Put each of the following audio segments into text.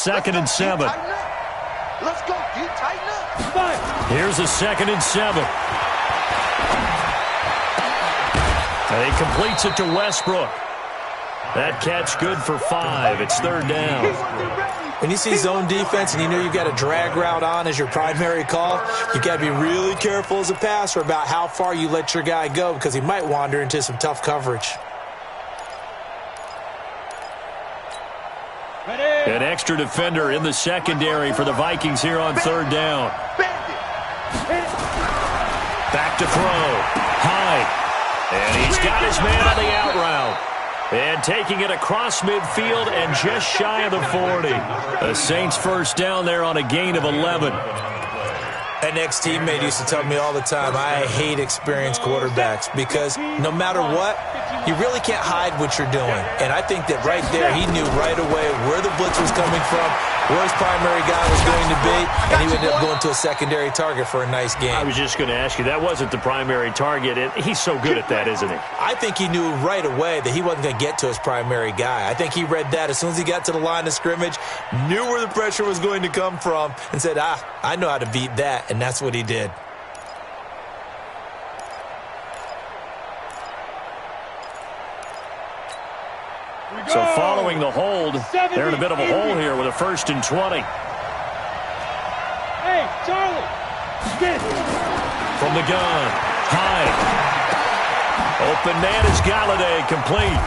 2nd and 7. Let's go, dude. Tighten up. Here's a 2nd and 7. And he completes it to Westbrook. That catch good for 5. It's 3rd down. When you see zone defense and you know you've got a drag route on as your primary call, you got to be really careful as a passer about how far you let your guy go because he might wander into some tough coverage. An extra defender in the secondary for the Vikings here on 3rd down. Back to throw. Hyde. And he's got his man on the out route. And taking it across midfield and just shy of the 40. The Saints first down there on a gain of 11. An ex-teammate used to tell me all the time, I hate experienced quarterbacks because no matter what, you really can't hide what you're doing. And I think that right there, he knew right away where the blitz was coming from, where his primary guy was going to be, and he ended up going to a secondary target for a nice game. I was just going to ask you, that wasn't the primary target. He's so good at that, isn't he? I think he knew right away that he wasn't going to get to his primary guy. I think he read that as soon as he got to the line of scrimmage, knew where the pressure was going to come from, and said, I know how to beat that, and that's what he did. So following the hold, they're in a bit of a hole here with a 1st and 20. Hey, Charlie! From the gun, Hyde. Open man is Galladay, complete.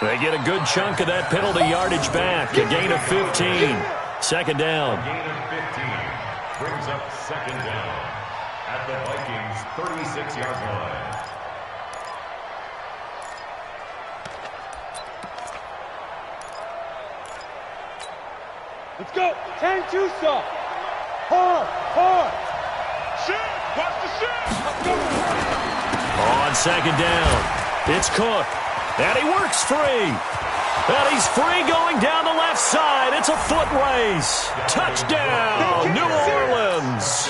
They get a good chunk of that penalty yardage back. A gain of 15. 2nd down. A gain of 15 brings up 2nd down at the Vikings' 36-yard line. Let's go. 10-2 stop. Hard. Shit! Watch the shit! Let's go. On 2nd down, it's Cook. And he works free. And he's free going down the left side. It's a foot race. Touchdown, New Orleans.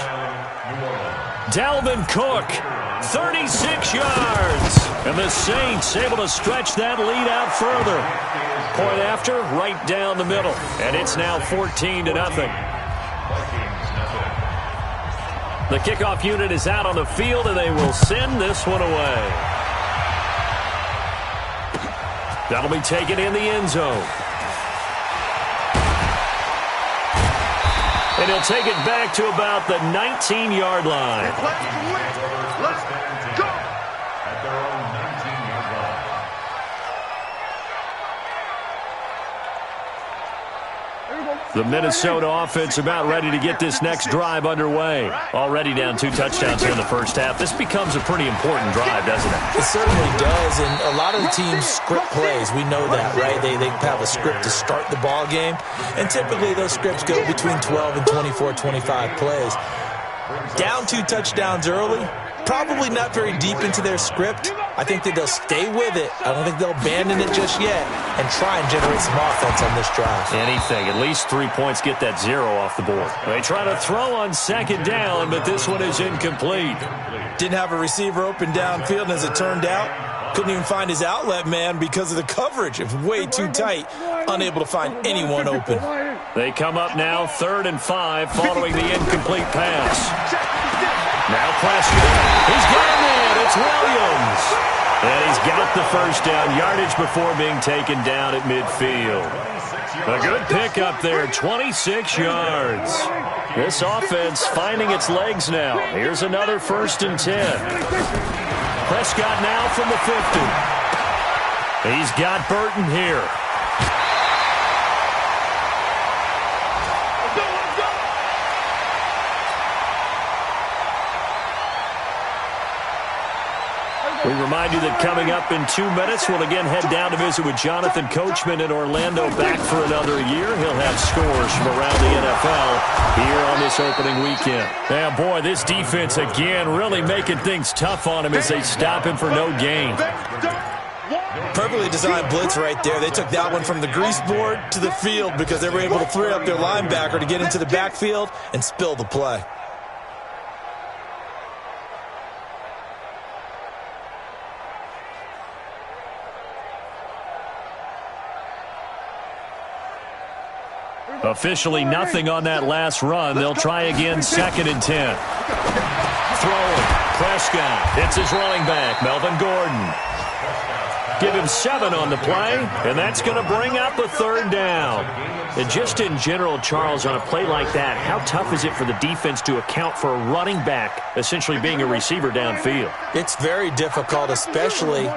Dalvin Cook, 36 yards. And the Saints able to stretch that lead out further. Point after, right down the middle. And it's now 14-0. The kickoff unit is out on the field, and they will send this one away. That'll be taken in the end zone. And he'll take it back to about the 19-yard line. Let's go. At their own 19-yard line. The Minnesota offense about ready to get this next drive underway. Already down 2 touchdowns here in the first half. This becomes a pretty important drive, doesn't it? It certainly does, and a lot of the teams script plays. We know that, right? They have a script to start the ball game, and typically those scripts go between 12 and 24, 25 plays. Down 2 touchdowns early, probably not very deep into their script. I think that they'll stay with it. I don't think they'll abandon it just yet and try and generate some offense on this drive. Anything. At least 3 points, get that 0 off the board. They try to throw on 2nd down, but this one is incomplete. Didn't have a receiver open downfield, and as it turned out, couldn't even find his outlet man because of the coverage. It was way too tight, unable to find anyone open. They come up now 3rd and 5 following the incomplete pass. Now pressure. He's got him in. It's Williams. And he's got the first down yardage before being taken down at midfield. A good pickup there, 26 yards. This offense finding its legs now. Here's another 1st and 10. Prescott now from the 50. He's got Burton here. We remind you that coming up in 2 minutes, we'll again head down to visit with Jonathan Coachman in Orlando, back for another year. He'll have scores from around the NFL here on this opening weekend. Yeah, boy, this defense again really making things tough on him as they stop him for no gain. Perfectly designed blitz right there. They took that one from the grease board to the field because they were able to free up their linebacker to get into the backfield and spill the play. Officially nothing on that last run. They'll try again, 2nd and 10. Throwing. Prescott hits his running back, Melvin Gordon. Give him 7 on the play, and that's going to bring up a 3rd down. And just in general, Charles, on a play like that, how tough is it for the defense to account for a running back essentially being a receiver downfield? It's very difficult, especially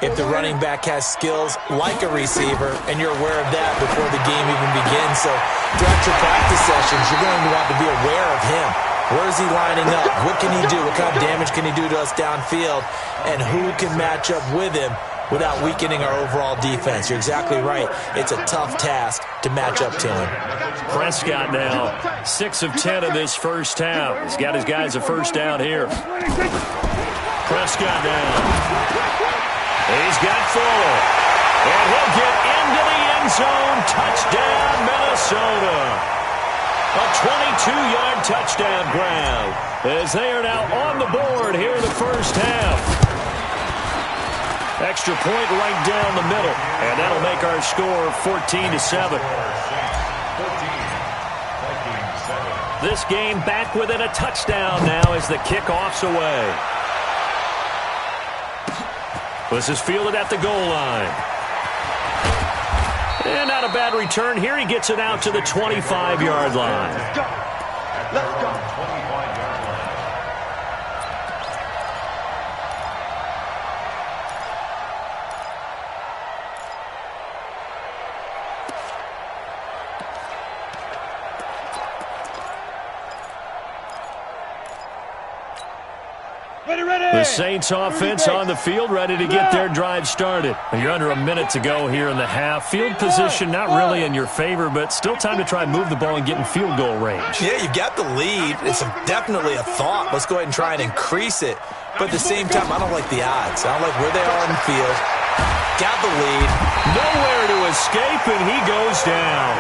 if the running back has skills like a receiver, and you're aware of that before the game even begins. So throughout your practice sessions, you're going to want to be aware of him. Where is he lining up? What can he do? What kind of damage can he do to us downfield? And who can match up with him without weakening our overall defense? You're exactly right. It's a tough task to match up to him. Prescott now, 6 of 10 in this first half. He's got his guys a first down here. Prescott now. He's got Fuller. And he'll get into the end zone. Touchdown, Minnesota. A 22-yard touchdown grab as they are now on the board here in the first half. Extra point right down the middle, and that'll make our score 14-7. This game back within a touchdown now as the kickoff's away. This is fielded at the goal line. And not a bad return here. He gets it out to the 25-yard line. Let's go. Let's go. 25-yard line. The Saints offense on the field, ready to get their drive started. You're under a minute to go here in the half. Field position not really in your favor, but still time to try and move the ball and get in field goal range. Yeah, you've got the lead. It's definitely a thought. Let's go ahead and try and increase it. But at the same time, I don't like the odds. I don't like where they are on the field. Got the lead. Nowhere to escape, and he goes down.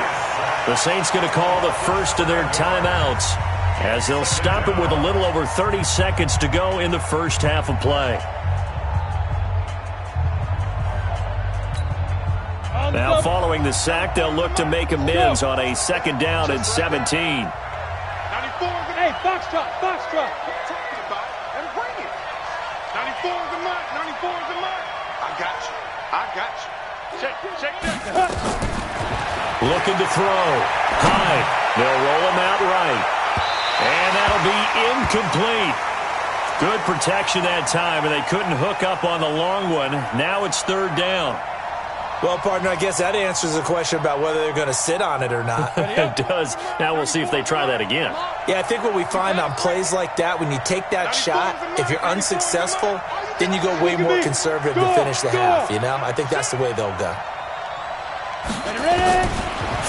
The Saints going to call the first of their timeouts, as they'll stop it with a little over 30 seconds to go in the first half of play. Now following the sack, they'll look to make amends on a 2nd down and 17. 94, hey, foxtrot, foxtrot. Keep talking about it and bring it. 94 is the mark, 94 is the mark. I got you. I got you. Check that. Looking to throw. High. They'll roll him out right. And that'll be incomplete. Good protection that time, and they couldn't hook up on the long one. Now it's 3rd down. Well, partner, I guess that answers the question about whether they're going to sit on it or not. It does. Now we'll see if they try that again. Yeah, I think what we find on plays like that, when you take that shot, if you're unsuccessful, then you go way more conservative to finish the half, you know? I think that's the way they'll go.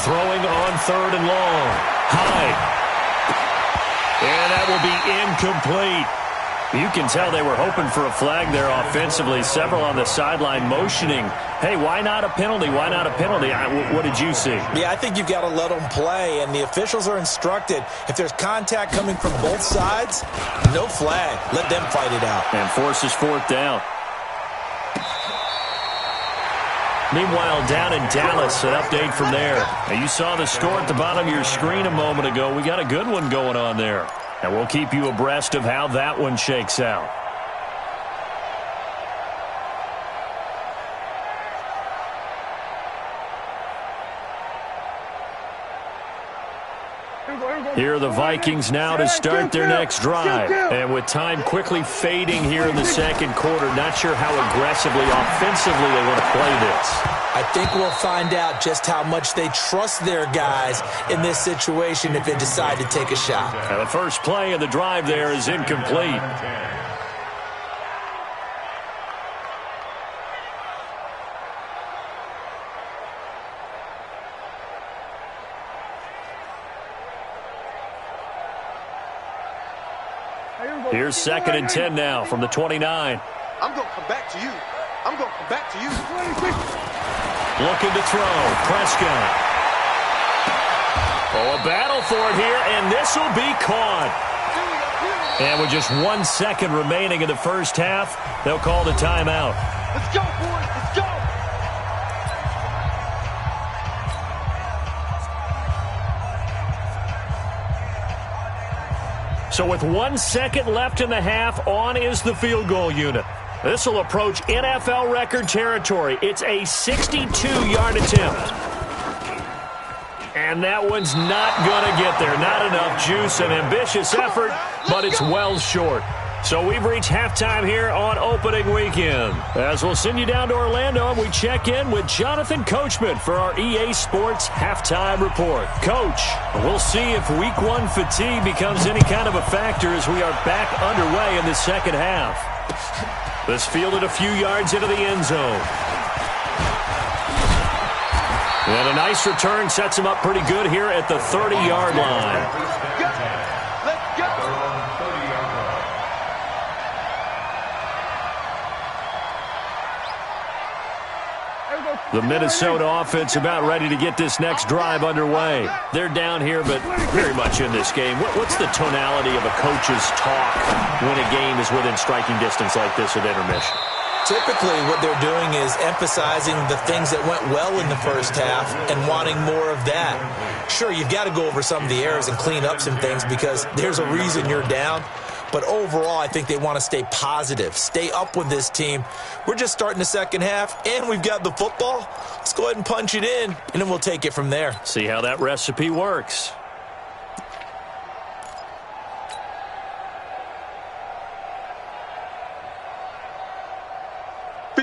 Throwing on 3rd and long. High. And that will be incomplete. You can tell they were hoping for a flag there offensively. Several on the sideline motioning, hey, why not a penalty? Why not a penalty? What did you see? Yeah, I think you've got to let them play, and the officials are instructed. If there's contact coming from both sides, no flag. Let them fight it out. And forces 4th down. Meanwhile, down in Dallas, an update from there. Now, you saw the score at the bottom of your screen a moment ago. We got a good one going on there. And we'll keep you abreast of how that one shakes out. Here are the Vikings now to start their next drive. And with time quickly fading here in the 2nd quarter, not sure how aggressively, offensively they want to play this. I think we'll find out just how much they trust their guys in this situation if they decide to take a shot. Now the first play of the drive there is incomplete. Here's 2nd and 10 now from the 29. I'm going to come back to you. I'm going to come back to you. Looking to throw. Prescott. Oh, a battle for it here, and this will be caught. And with just 1 second remaining in the first half, they'll call the timeout. Let's go, boys. Let's go. So with 1 second left in the half, on is the field goal unit. This will approach NFL record territory. It's a 62-yard attempt. And that one's not going to get there. Not enough juice, an ambitious effort, but it's well short. So we've reached halftime here on opening weekend. As we'll send you down to Orlando, and we check in with Jonathan Coachman for our EA Sports Halftime Report. Coach, we'll see if Week 1 fatigue becomes any kind of a factor as we are back underway in the second half. This fielded a few yards into the end zone. And a nice return sets him up pretty good here at the 30-yard line. The Minnesota offense about ready to get this next drive underway. They're down here, but very much in this game. What's the tonality of a coach's talk when a game is within striking distance like this at intermission? Typically, what they're doing is emphasizing the things that went well in the first half and wanting more of that. Sure, you've got to go over some of the errors and clean up some things because there's a reason you're down. But overall, I think they want to stay positive, stay up with this team. We're just starting the second half, and we've got the football. Let's go ahead and punch it in, and then we'll take it from there. See how that recipe works.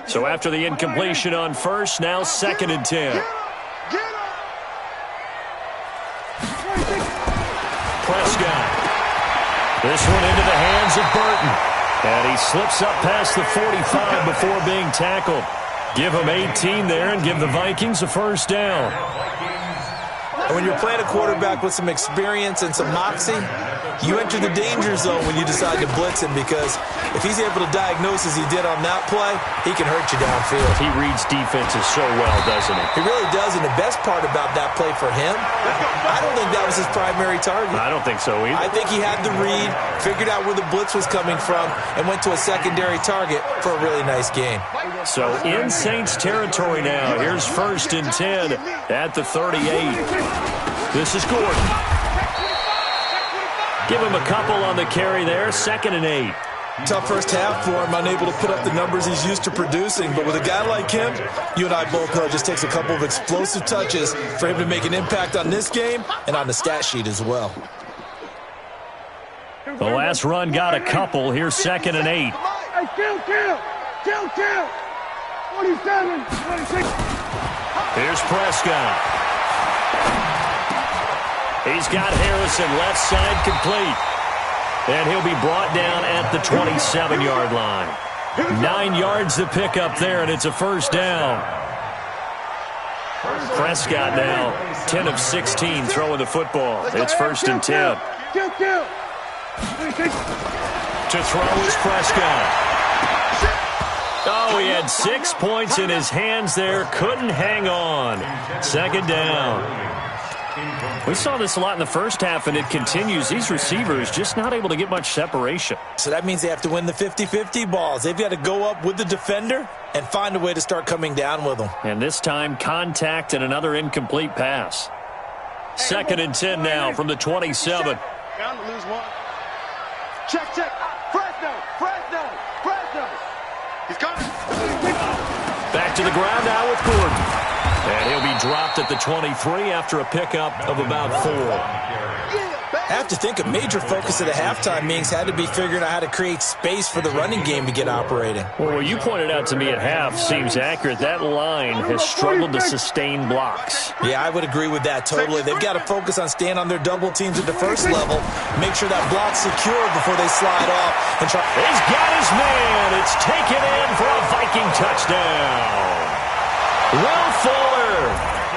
So after the incompletion on first, now 2nd and 10. Prescott. This one into the hands of Burton. And he slips up past the 45 before being tackled. Give him 18 there and give the Vikings a first down. And when you're playing a quarterback with some experience and some moxie, you enter the danger zone when you decide to blitz him because if he's able to diagnose as he did on that play, he can hurt you downfield. He reads defenses so well, doesn't he? He really does, and the best part about that play for him, I don't think that was his primary target. I don't think so either. I think he had the read, figured out where the blitz was coming from, and went to a secondary target for a really nice gain. So in Saints territory now. Here's 1st and 10 at the 38. This is Gordon. Give him a couple on the carry there. 2nd and 8. Tough first half for him, unable to put up the numbers he's used to producing. But with a guy like him, you and I both know it just takes a couple of explosive touches for him to make an impact on this game and on the stat sheet as well. The last run got a couple. Here's 2nd and 8. Hey, kill! 27, 26. Here's Prescott. He's got Harrison left side complete. And he'll be brought down at the 27-yard line. 9 yards to pick up there, and it's a first down. Prescott now 10 of 16 throwing the football. It's 1st and 10. Kill. To throw is Prescott. Oh, he had 6 points in his hands there. Couldn't hang on. 2nd down. We saw this a lot in the first half, and it continues. These receivers just not able to get much separation. So that means they have to win the 50-50 balls. They've got to go up with the defender and find a way to start coming down with them. And this time, contact and another incomplete pass. 2nd and 10 now from the 27. Bound to lose one. Check. Fresno. He's coming. Back to the ground now with Gordon. And he'll be dropped at the 23 after a pickup of about 4. I have to think a major focus of the halftime meetings had to be figuring out how to create space for the running game to get operating. Well, what you pointed out to me at half seems accurate. That line has struggled to sustain blocks. Yeah, I would agree with that totally. They've got to focus on staying on their double teams at the first level, make sure that block's secure before they slide off. And try. He's got his man. It's taken in for a Viking touchdown. Will Fuller.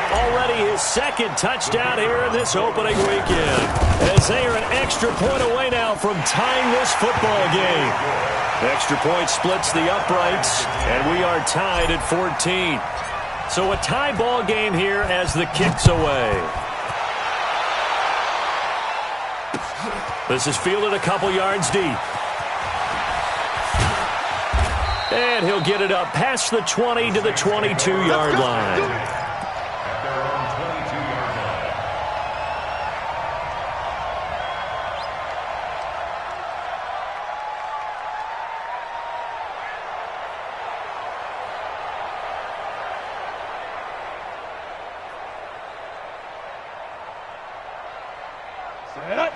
Already his 2nd touchdown here in this opening weekend. As they are an extra point away now from tying this football game. Extra point splits the uprights, and we are tied at 14. So a tie ball game here as the kick's away. This is fielded a couple yards deep. And he'll get it up past the 20 to the 22-yard line.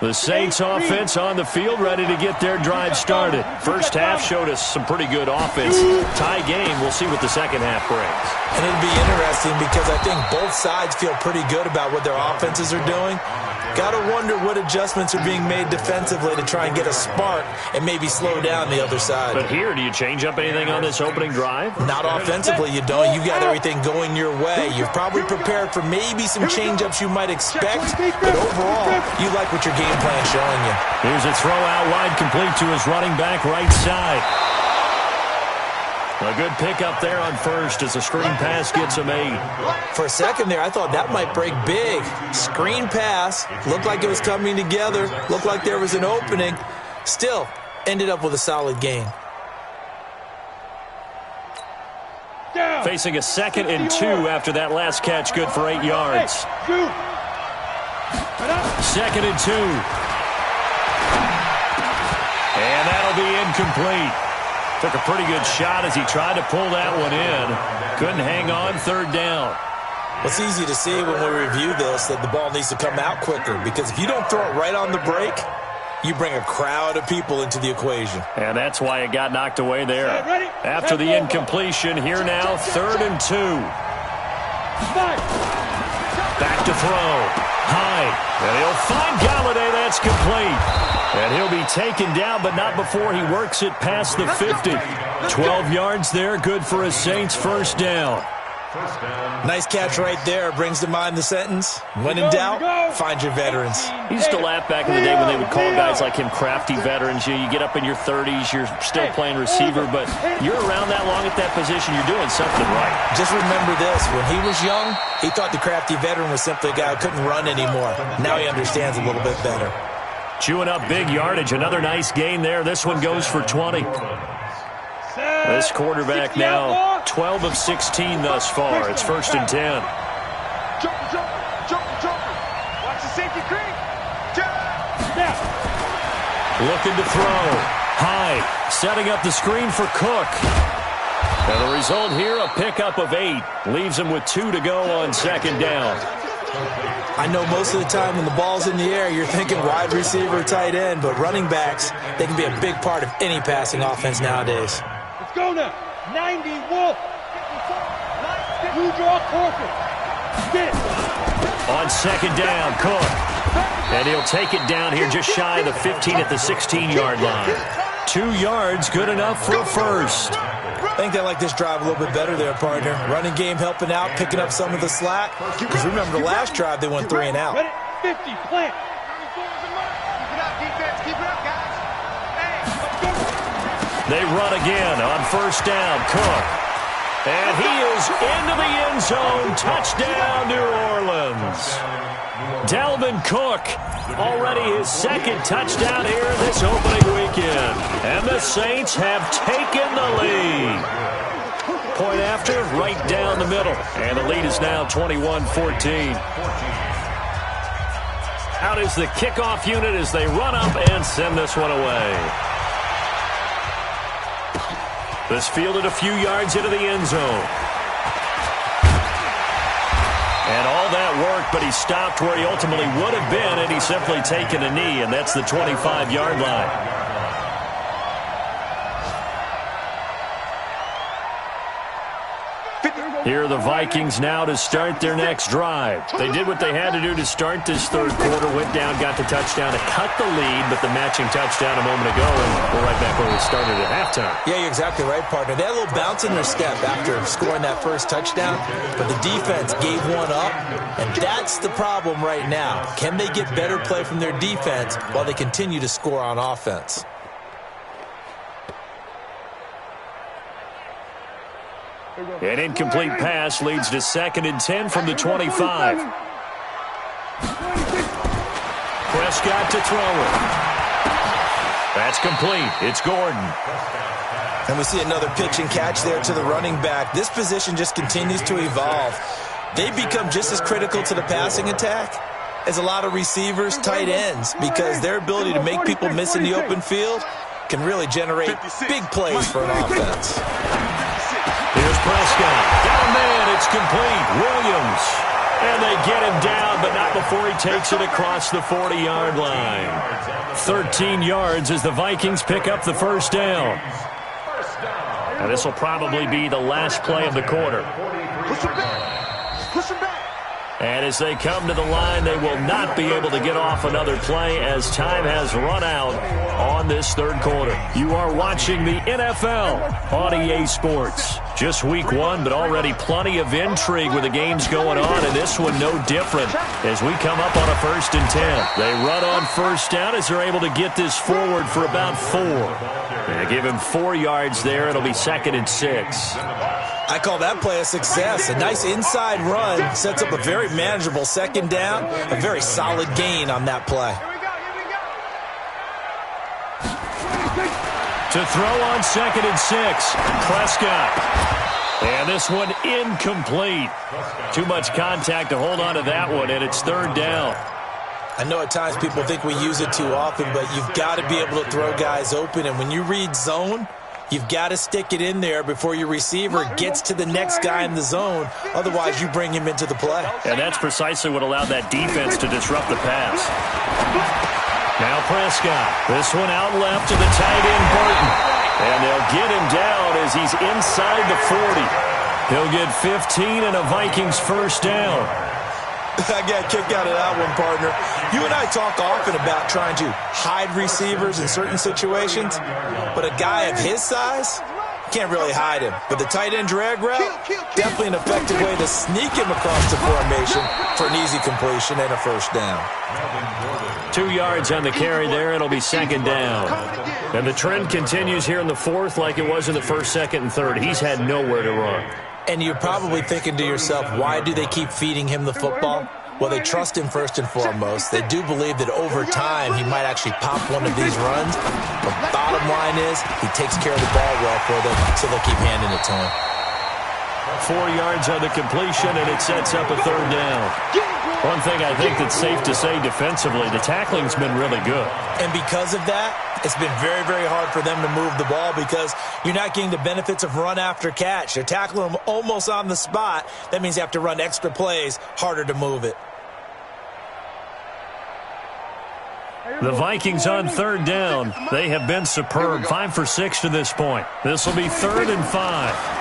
The Saints offense on the field, ready to get their drive started. First half showed us some pretty good offense. Tie game, we'll see what the second half brings. And it'll be interesting because I think both sides feel pretty good about what their offenses are doing. Got to wonder what adjustments are being made defensively to try and get a spark and maybe slow down the other side. But here, do you change up anything on this opening drive? Not offensively, you don't. You got everything going your way. You've probably prepared for maybe some change-ups you might expect, but overall, you like what your game plan's showing you. Here's a throw out wide, complete to his running back right side. A good pickup there on first as the screen pass gets him 8. For a second there, I thought that might break big. Screen pass, looked like it was coming together, looked like there was an opening. Still, ended up with a solid gain. Facing a 2nd and 2 after that last catch, good for 8 yards. 2nd and 2. And that'll be incomplete. Took a pretty good shot as he tried to pull that one in. Couldn't hang on, 3rd down. It's easy to see when we review this that the ball needs to come out quicker, because if you don't throw it right on the break, you bring a crowd of people into the equation. And that's why it got knocked away there. After the incompletion, here now, 3rd and 2. Back to throw. High. And he'll find Galladay. That's complete. And he'll be taken down, but not before he works it past the 50. 12 yards there, good for a Saints first down. Nice catch right there. Brings to mind the sentence, when in doubt, find your veterans. He used to laugh back in the day when they would call guys like him crafty veterans. You get up in your 30s, you're still playing receiver, but you're around that long at that position, you're doing something right. Just remember this, when he was young, he thought the crafty veteran was simply a guy who couldn't run anymore. Now he understands a little bit better. Chewing up big yardage, another nice gain there. This one goes for 20. This quarterback now 12 of 16 thus far. It's 1st and 10. Watch the safety creep. Looking to throw. High. Setting up the screen for Cook. And the result here, a pickup of 8. Leaves him with 2 to go on 2nd down. I know most of the time when the ball's in the air, you're thinking wide receiver, tight end, but running backs, they can be a big part of any passing offense nowadays. Let's go now. 90 Wolf. Blue draw corporate. Spit. On 2nd down, Cook. And he'll take it down here just shy of the 15 at the 16-yard line. 2 yards, good enough for a first. I think they like this drive a little bit better there, partner. Running game helping out, picking up some of the slack. Because remember, the last drive, they went 3 and out. 50, plant. Keep it up, defense. Keep it up, guys. They run again on 1st down, Cook. And he is into the end zone. Touchdown, New Orleans. Dalvin Cook, already his 2nd touchdown here this opening weekend. And the Saints have taken the lead. Point after, right down the middle. And the lead is now 21-14. Out is the kickoff unit as they run up and send this one away. This fielded a few yards into the end zone. And all that work, but he stopped where he ultimately would have been, and he's simply taken a knee, and that's the 25-yard line. Here are the Vikings now to start their next drive. They did what they had to do to start this 3rd quarter, went down, got the touchdown to cut the lead, but the matching touchdown a moment ago, and we're right back where we started at halftime. Yeah, you're exactly right, partner. They had a little bounce in their step after scoring that first touchdown, but the defense gave one up, and that's the problem right now. Can they get better play from their defense while they continue to score on offense? An incomplete pass leads to 2nd and 10 from the 25. Prescott to throw it. That's complete. It's Gordon. And we see another pitch and catch there to the running back. This position just continues to evolve. They become just as critical to the passing attack as a lot of receivers, tight ends, because their ability to make people miss in the open field can really generate big plays for an offense. Here's Prescott. Got a man. It's complete. Williams. And they get him down, but but not before he takes it across the 40-yard line. 13 yards as the Vikings pick up the first down. And this will probably be the last play of the quarter. Push him back. Push him back. And as they come to the line, they will not be able to get off another play as time has run out on this third quarter. You are watching the NFL on EA Sports. Just week one, but already plenty of intrigue with the games going on, and this one no different as we come up on a 1st and 10. They run on first down as they're able to get this forward for about 4. They give him 4 yards there. It'll be 2nd and 6. I call that play a success. A nice inside run sets up a very manageable 2nd down. A very solid gain on that play. To throw on 2nd and 6, Prescott. And this one incomplete. Too much contact to hold on to that one, and it's 3rd down. I know at times people think we use it too often, but you've got to be able to throw guys open. And when you read zone, you've got to stick it in there before your receiver gets to the next guy in the zone. Otherwise, you bring him into the play. And that's precisely what allowed that defense to disrupt the pass. Now Prescott. This one out left to the tight end, Burton. And they'll get him down as he's inside the 40. He'll get 15 and a Vikings first down. I got a kick out of that one, partner. You and I talk often about trying to hide receivers in certain situations, but a guy of his size can't really hide him. But the tight end drag route, definitely an effective way to sneak him across the formation for an easy completion and a first down. 2 yards on the carry there. It'll be 2nd down. And the trend continues here in the 4th like it was in the 1st, 2nd, and 3rd. He's had nowhere to run. And you're probably thinking to yourself, why do they keep feeding him the football? Well, they trust him first and foremost. They do believe that over time he might actually pop one of these runs. But bottom line is he takes care of the ball well for them, so they'll keep handing it to him. 4 yards on the completion, and it sets up a 3rd down. One thing I think that's safe to say defensively, the tackling's been really good. And because of that, it's been very, very hard for them to move the ball because you're not getting the benefits of run after catch. They're tackling them almost on the spot. That means you have to run extra plays, harder to move it. The Vikings on 3rd down. They have been superb. 5 for 6 to this point. This will be 3rd and 5.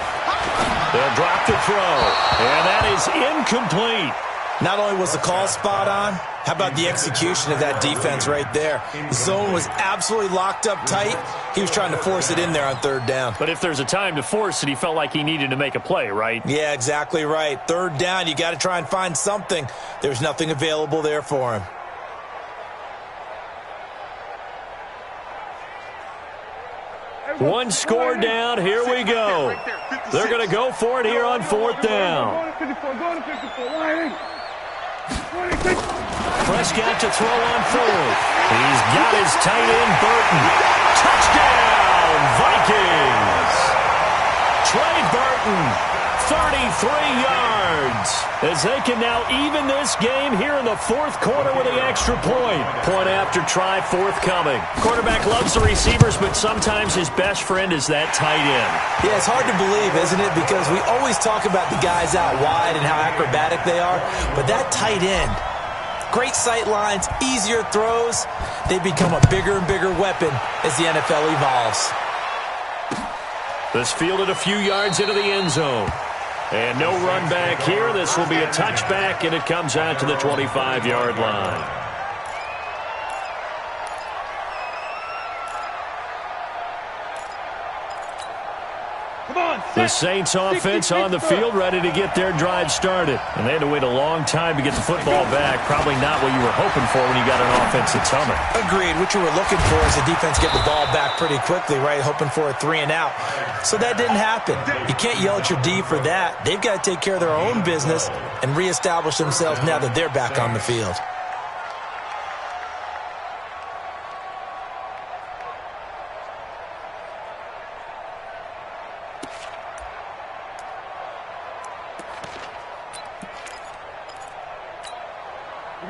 They'll drop the throw, and that is incomplete. Not only was the call spot on, how about the execution of that defense right there? The zone was absolutely locked up tight. He was trying to force it in there on 3rd down. But if there's a time to force it, he felt like he needed to make a play, right? Yeah, exactly right. 3rd down, you got to try and find something. There's nothing available there for him. One score down. Here we go. They're going to go for it here on 4th down. Prescott to throw on 4th. He's got his tight end, Burton. Touchdown, Vikings. Trey Burton, 33 yards. As they can now even this game here in the 4th quarter with the extra point. Point after try, forthcoming. Quarterback loves the receivers, but sometimes his best friend is that tight end. Yeah, it's hard to believe, isn't it? Because we always talk about the guys out wide and how acrobatic they are. But that tight end, great sight lines, easier throws. They become a bigger and bigger weapon as the NFL evolves. This fielded a few yards into the end zone. And no run back here. This will be a touchback, and it comes out to the 25-yard line. The Saints offense on the field, ready to get their drive started. And they had to wait a long time to get the football back. Probably not what you were hoping for when you got an offense that's humming. Agreed. What you were looking for is the defense get the ball back pretty quickly, right? Hoping for a 3 and out. So that didn't happen. You can't yell at your D for that. They've got to take care of their own business and reestablish themselves now that they're back on the field.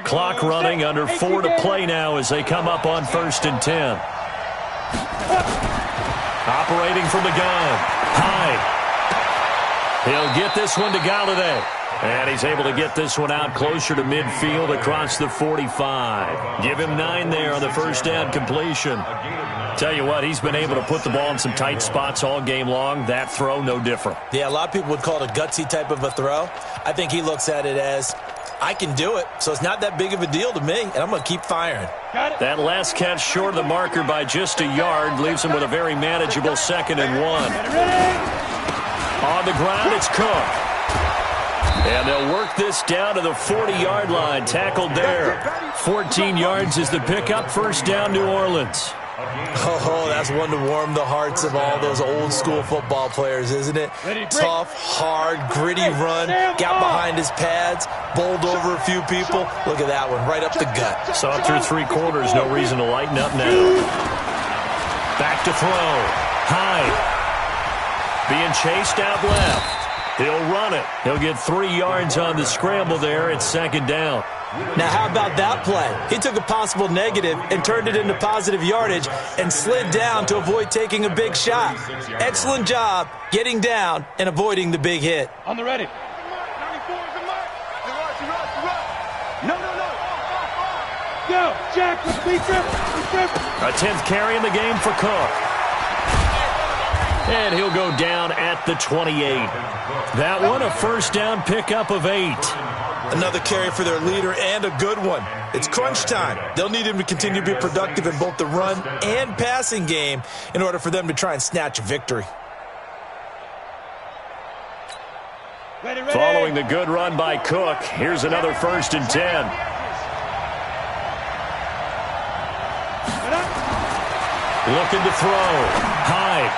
Clock running, under 4 to play now as they come up on 1st and 10. Operating from the gun. Hyde. He'll get this one to Galladay. And he's able to get this one out closer to midfield across the 45. Give him 9 there on the first down completion. Tell you what, he's been able to put the ball in some tight spots all game long. That throw, no different. Yeah, a lot of people would call it a gutsy type of a throw. I think he looks at it as, I can do it, so it's not that big of a deal to me, and I'm going to keep firing. That last catch short of the marker by just a yard leaves him with a very manageable 2nd and 1. On the ground, it's Cook. And they'll work this down to the 40-yard line. Tackled there. 14 yards is the pickup. First down, New Orleans. Oh, that's one to warm the hearts of all those old-school football players, isn't it? Tough, hard, gritty run. Got behind his pads. Bowled over a few people. Look at that one, right up the gut. Saw it through 3 quarters. No reason to lighten up now. Back to throw. Hyde. Being chased out left. He'll run it. He'll get 3 yards on the scramble there. It's 2nd down. Now, how about that play? He took a possible negative and turned it into positive yardage and slid down to avoid taking a big shot. Excellent job getting down and avoiding the big hit. On the ready. No. Go, Jack, with me, trip. A 10th carry in the game for Cook. And he'll go down at the 28. That one, a first down pickup of 8. Another carry for their leader and a good one. It's crunch time. They'll need him to continue to be productive in both the run and passing game in order for them to try and snatch a victory. Ready. Following the good run by Cook, here's another 1st and 10. Looking to throw. Hyde.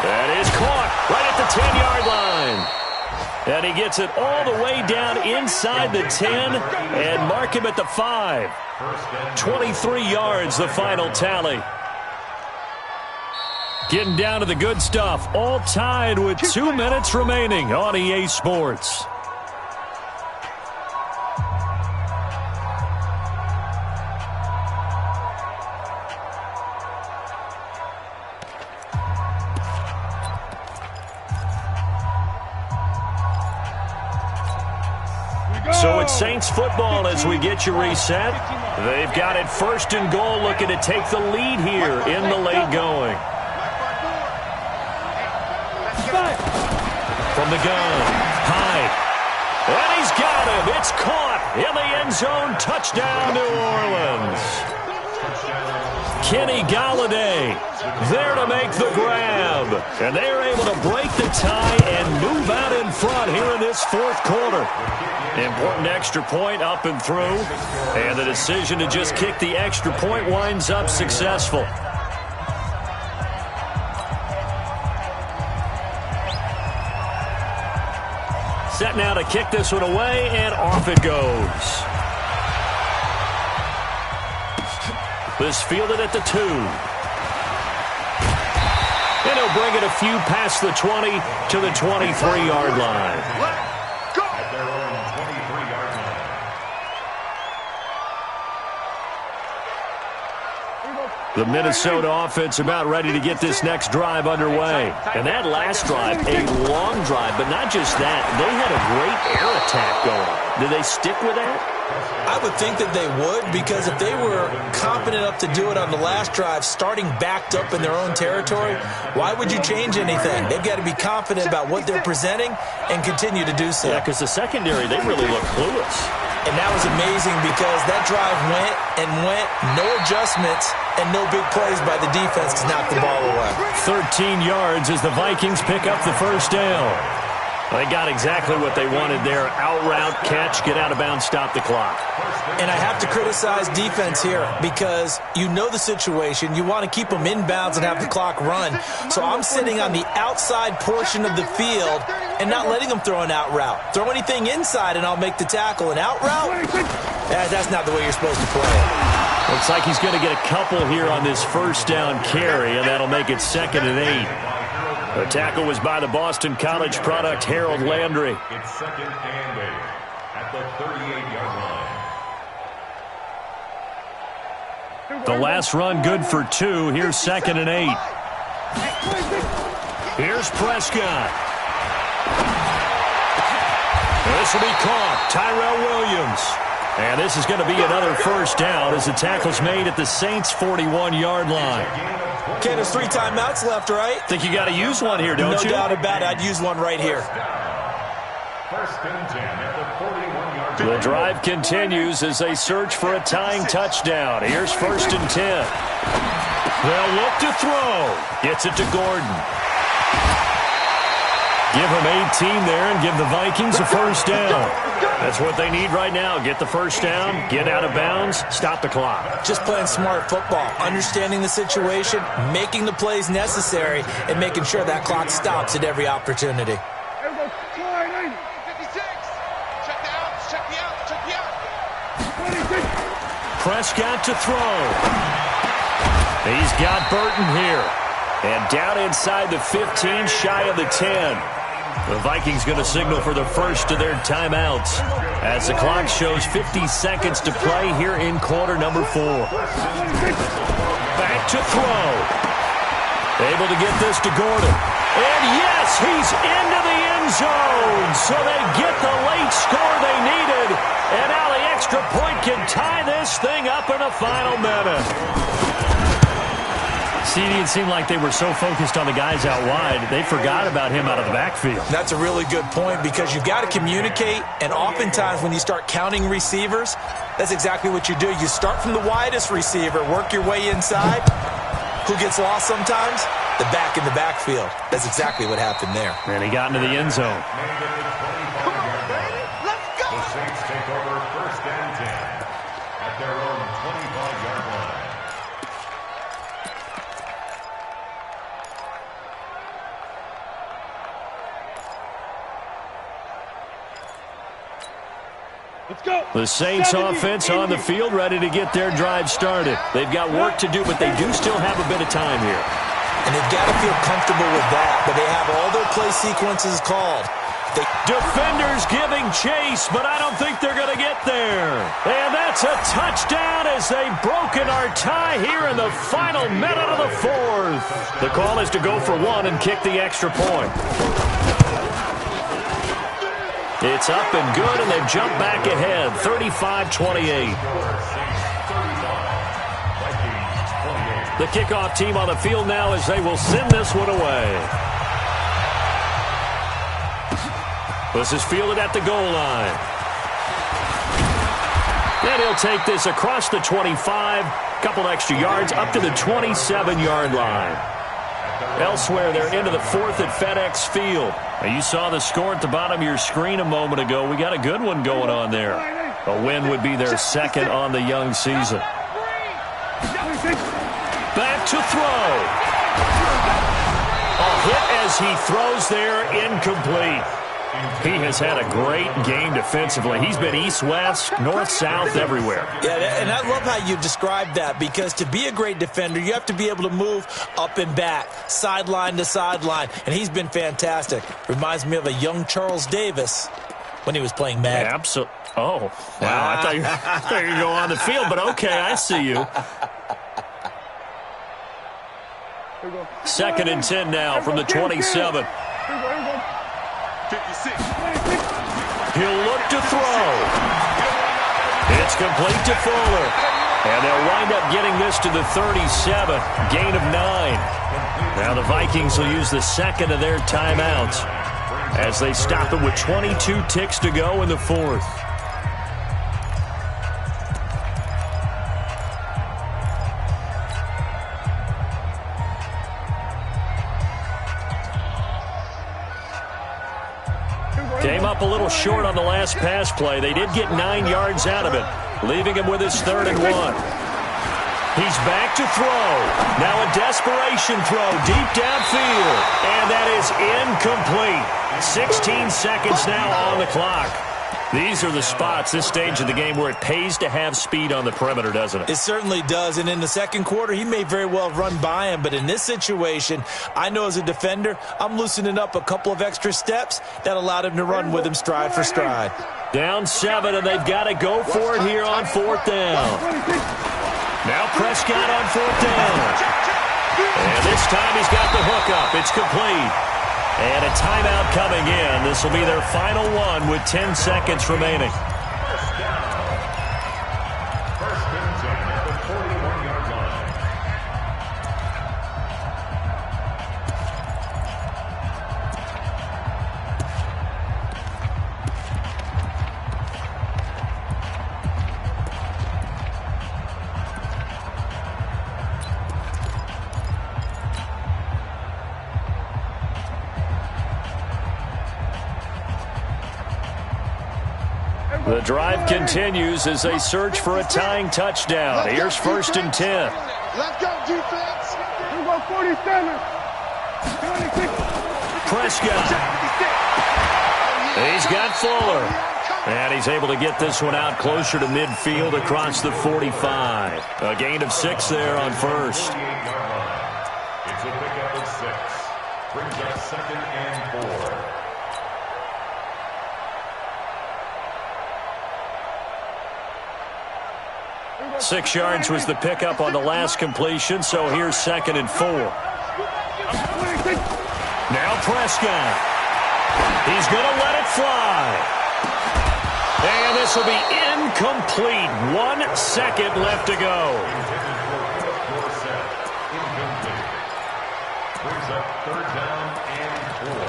That is caught right at the 10-yard line. And he gets it all the way down inside the 10 and mark him at the 5. 23 yards, the final tally. Getting down to the good stuff. All tied with 2 minutes remaining on EA Sports. So it's Saints football as we get you reset. They've got it 1st and goal, looking to take the lead here in the late going. From the gun, Hyde. And he's got him. It's caught in the end zone. Touchdown, New Orleans. Kenny Galladay there to make the grab. And they're able to break the tie and move out in front here in this 4th quarter. Important extra point up and through. And the decision to just kick the extra point winds up successful. Set now to kick this one away, and off it goes. This fielded at the 2. And he'll bring it a few past the 20 to the 23-yard line. At their own 23-yard line. The Minnesota offense about ready to get this next drive underway. And that last drive, a long drive, but not just that. They had a great air attack going. Did they stick with that? I would think that they would, because if they were confident enough to do it on the last drive, starting backed up in their own territory, why would you change anything? They've got to be confident about what they're presenting and continue to do so. Yeah, because the secondary, they really look clueless. And that was amazing because that drive went, no adjustments, and no big plays by the defense to knock the ball away. 13 yards as the Vikings pick up the first down. They got exactly what they wanted there. Out route, catch, get out of bounds, stop the clock. And I have to criticize defense here because you know the situation. You want to keep them inbounds and have the clock run. So I'm sitting on the outside portion of the field and not letting them throw an out route. Throw anything inside and I'll make the tackle. An out route? That's not the way you're supposed to play it. Looks like he's going to get a couple here on this first down carry, and that'll make it 2nd and 8. The tackle was by the Boston College product, Harold Landry. It's 2nd and 8 at the 38-yard line. The last run good for 2. Here's 2nd and 8. Here's Prescott. This will be caught. Tyrell Williams. And this is going to be another first down as the tackle's made at the Saints' 41-yard line. Okay, there's 3 timeouts left, right? Think you got to use one here, don't you? No doubt about it. I'd use one right here. First and 10 at the 41-yard line. The drive continues as they search for a tying touchdown. Here's first and 10. They'll look to throw. Gets it to Gordon. Give him 18 there and give the Vikings a first down. That's what they need right now. Get the first down, get out of bounds, stop the clock. Just playing smart football, understanding the situation, making the plays necessary, and making sure that clock stops at every opportunity. 56. Check the outs, check the outs, check the outs. Prescott to throw. He's got Burton here. And down inside the 15, shy of the 10. The Vikings going to signal for the first of their timeouts as the clock shows 50 seconds to play here in quarter number 4. Back to throw. Able to get this to Gordon. And yes, he's into the end zone. So they get the late score they needed. And now the extra point can tie this thing up in the final minute. It seemed like they were so focused on the guys out wide, they forgot about him out of the backfield. That's a really good point because you've got to communicate, and oftentimes when you start counting receivers, that's exactly what you do. You start from the widest receiver, work your way inside. Who gets lost sometimes? The back in the backfield. That's exactly what happened there. And he got into the end zone. Come on, baby. Let's go. The Saints take over first and 10 at their own 25-yard line. Let's go. The Saints offense on the field, ready to get their drive started. They've got work to do, but they do still have a bit of time here. And they've got to feel comfortable with that, but they have all their play sequences called. Defenders giving chase, but I don't think they're going to get there. And that's a touchdown as they've broken our tie here in the final minute of the 4th. The call is to go for 1 and kick the extra point. It's up and good, and they've jumped back ahead, 35-28. The kickoff team on the field now as they will send this one away. This is fielded at the goal line. And he'll take this across the 25, couple extra yards, up to the 27-yard line. Elsewhere, they're into the 4th at FedEx Field. Now, you saw the score at the bottom of your screen a moment ago. We got a good one going on there. A win would be their second on the young season. Back to throw. A hit as he throws there, incomplete. He has had a great game defensively. He's been east-west, north-south, everywhere. Yeah, and I love how you described that because to be a great defender, you have to be able to move up and back, sideline to sideline, and he's been fantastic. Reminds me of a young Charles Davis when he was playing Madden. Absolutely. Oh, wow. I thought you were going to go on the field, but okay, I see you. 2nd and 10 now from the 27. 56. He'll look to throw. It's complete to Fuller. And they'll wind up getting this to the 37. Gain of 9. Now the Vikings will use the second of their timeouts as they stop it with 22 ticks to go in the 4th. Came up a little short on the last pass play. They did get 9 yards out of it, leaving him with his 3rd and 1. He's back to throw. Now a desperation throw deep downfield. And that is incomplete. 16 seconds now on the clock. These are the spots, this stage of the game, where it pays to have speed on the perimeter, doesn't it? It certainly does, and in the second quarter, he may very well run by him, but in this situation, I know as a defender, I'm loosening up a couple of extra steps that allowed him to run with him stride for stride. Down 7, and they've got to go for it here on 4th down. Now Prescott on 4th down. And this time he's got the hook up. It's complete. And a timeout coming in. This will be their final one with 10 seconds remaining. First and 10 at the 41-yard line. The drive continues as they search for a tying touchdown. Here's first and 10. Let's go, defense. We go 47. 26. Prescott. He's got Fuller. And he's able to get this one out closer to midfield across the 45. A gain of 6 there on first. 48-yard line. It's a pickup of 6. Brings up second and 4. 6 yards was the pickup on the last completion, so here's second and 4. Now Prescott. He's going to let it fly. And this will be incomplete. 1 second left to go. Brings up third down and 4.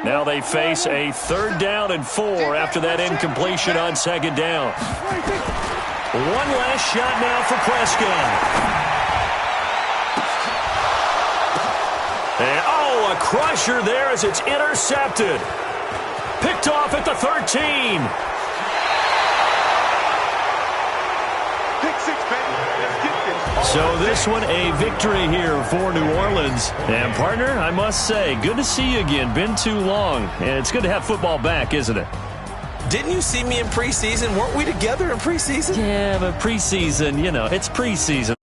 Now they face a third down and 4 after that incompletion on second down. One last shot now for Prescott. And, a crusher there as it's intercepted. Picked off at the 13. Pick 6, baby. Let's get this. So this one a victory here for New Orleans. And partner, I must say, good to see you again. Been too long. And it's good to have football back, isn't it? Didn't you see me in preseason? Weren't we together in preseason? Yeah, but preseason, it's preseason.